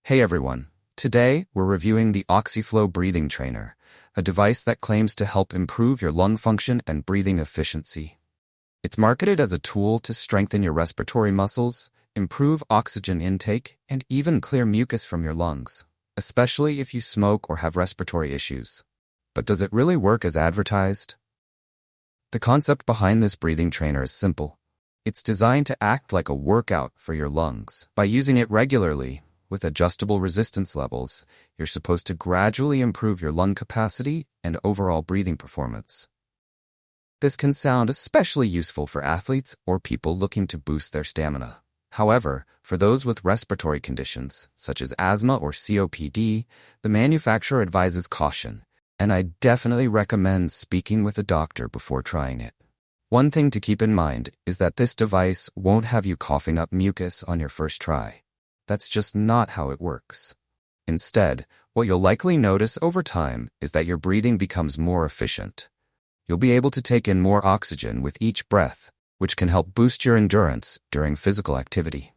Hey everyone, today we're reviewing the Oxyflow Breathing Trainer, a device that claims to help improve your lung function and breathing efficiency. It's marketed as a tool to strengthen your respiratory muscles, improve oxygen intake, and even clear mucus from your lungs, especially if you smoke or have respiratory issues. But does it really work as advertised? The concept behind this breathing trainer is simple. It's designed to act like a workout for your lungs. By using it regularly, with adjustable resistance levels, you're supposed to gradually improve your lung capacity and overall breathing performance. This can sound especially useful for athletes or people looking to boost their stamina. However, for those with respiratory conditions, such as asthma or COPD, the manufacturer advises caution, and I definitely recommend speaking with a doctor before trying it. One thing to keep in mind is that this device won't have you coughing up mucus on your first try. That's just not how it works. Instead, what you'll likely notice over time is that your breathing becomes more efficient. You'll be able to take in more oxygen with each breath, which can help boost your endurance during physical activity.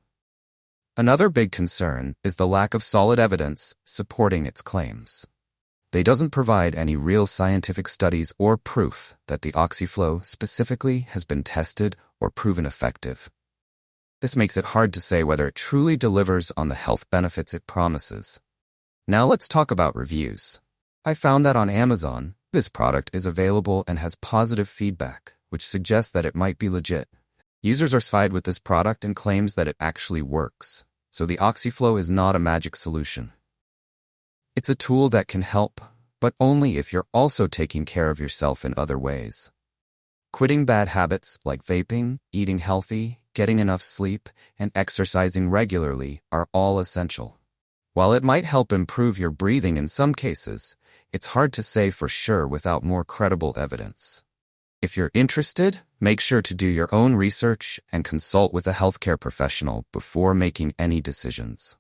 Another big concern is the lack of solid evidence supporting its claims. They doesn't provide any real scientific studies or proof that the Oxyflow specifically has been tested or proven effective. This makes it hard to say whether it truly delivers on the health benefits it promises. Now let's talk about reviews. I found that on Amazon, this product is available and has positive feedback, which suggests that it might be legit. Users are satisfied with this product and claims that it actually works, so the Oxyflow is not a magic solution. It's a tool that can help, but only if you're also taking care of yourself in other ways. Quitting bad habits like vaping, eating healthy, getting enough sleep, and exercising regularly are all essential. While it might help improve your breathing in some cases, it's hard to say for sure without more credible evidence. If you're interested, make sure to do your own research and consult with a healthcare professional before making any decisions.